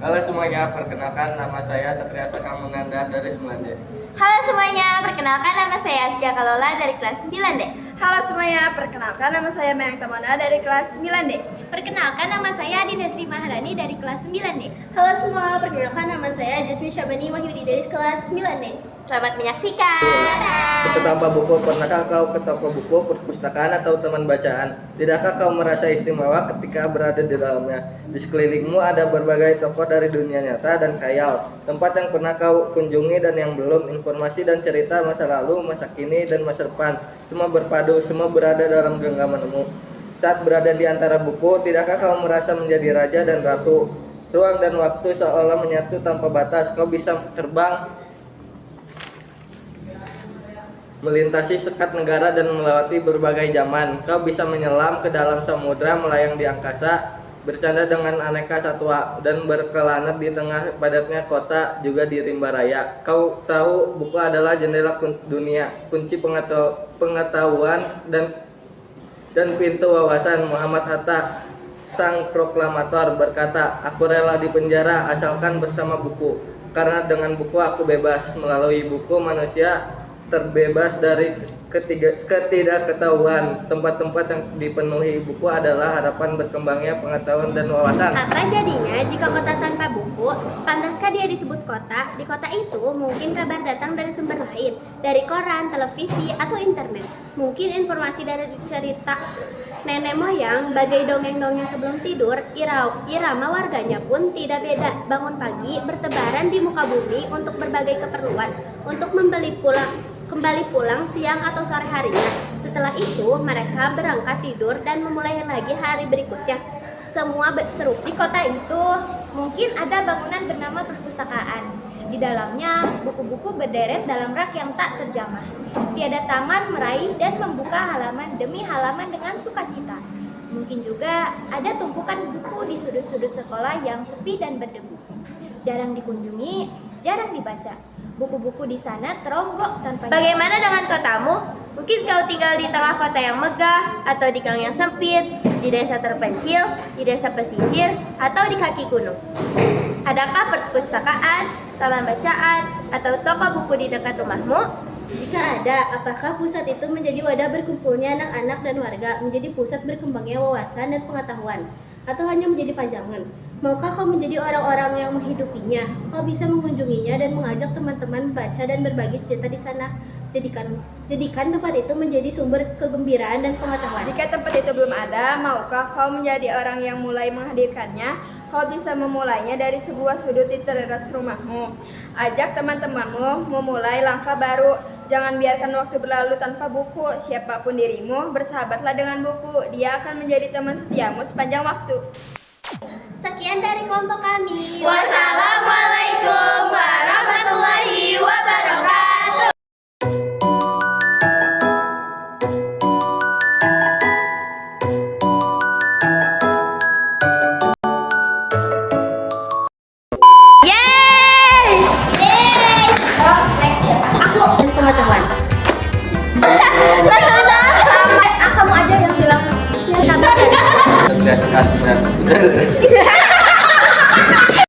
Halo semuanya, perkenalkan nama saya Satria Sakamunanda dari 9D. Halo semuanya, perkenalkan nama saya Askia Kalola dari kelas 9D. Halo semuanya, perkenalkan nama saya Mayang Tamana dari kelas 9D. Perkenalkan nama saya Adinda Sri Maharani dari kelas 9D. Halo semua, perkenalkan nama saya Jasmine Syabani Wahyudi dari kelas 9D. Selamat menyaksikan. Untuk tanpa buku, pernahkah kau ke toko buku, perpustakaan, atau teman bacaan? Tidakkah kau merasa istimewa ketika berada di dalamnya? Di sekelilingmu ada berbagai tokoh dari dunia nyata dan khayal, tempat yang pernah kau kunjungi dan yang belum, informasi dan cerita masa lalu, masa kini, dan masa depan. Semua berpadu, semua berada dalam genggamanmu. Saat berada di antara buku, tidakkah kau merasa menjadi raja dan ratu? Ruang dan waktu seolah menyatu tanpa batas. Kau bisa terbang, melintasi sekat negara dan melewati berbagai zaman. Kau bisa menyelam ke dalam samudra, melayang di angkasa, bercanda dengan aneka satwa, dan berkelana di tengah padatnya kota, juga di rimba raya. Kau tahu buku adalah jendela dunia, kunci pengetahuan dan pintu wawasan. Muhammad Hatta, sang proklamator, berkata, "Aku rela di penjara asalkan bersama buku, karena dengan buku aku bebas. Melalui buku manusia terbebas dari ketidaktahuan. Tempat-tempat yang dipenuhi buku adalah harapan berkembangnya pengetahuan dan wawasan." Apa jadinya jika kota tanpa buku? Pantaskah dia disebut kota? Di kota itu mungkin kabar datang dari sumber lain, dari koran, televisi, atau internet. Mungkin informasi dari cerita nenek moyang, bagai dongeng-dongeng sebelum tidur. Irama warganya pun tidak beda. Bangun pagi, bertebaran di muka bumi untuk berbagai keperluan, untuk kembali pulang siang atau sore harinya. Setelah itu, mereka berangkat tidur dan memulai lagi hari berikutnya. Semua berseru. Di kota itu mungkin ada bangunan bernama perpustakaan. Di dalamnya, buku-buku berderet dalam rak yang tak terjamah. Tiada taman meraih dan membuka halaman demi halaman dengan sukacita. Mungkin juga ada tumpukan buku di sudut-sudut sekolah yang sepi dan berdebu. Jarang dikunjungi, jarang dibaca. Buku-buku di sana teronggok tanpa. Bagaimana dengan kotamu? Mungkin kau tinggal di tengah kota yang megah, atau di gang yang sempit, di desa terpencil, di desa pesisir, atau di kaki gunung. Adakah perpustakaan, taman bacaan, atau toko buku di dekat rumahmu? Jika ada, apakah pusat itu menjadi wadah berkumpulnya anak-anak dan warga, menjadi pusat berkembangnya wawasan dan pengetahuan, atau hanya menjadi pajangan? Maukah kau menjadi orang-orang yang menghidupinya? Kau bisa mengunjunginya dan mengajak teman-teman membaca dan berbagi cerita di sana. Jadikan tempat itu menjadi sumber kegembiraan dan pengetahuan. Jika tempat itu belum ada, maukah kau menjadi orang yang mulai menghadirkannya? Kau bisa memulainya dari sebuah sudut di teras rumahmu. Ajak teman-temanmu memulai langkah baru. Jangan biarkan waktu berlalu tanpa buku. Siapapun dirimu, bersahabatlah dengan buku. Dia akan menjadi teman setiamu sepanjang waktu. Sekian dari kelompok kami. Wassalamualaikum warahmatullahi wabarakatuh. Yeay! Aku dan pengetahuan.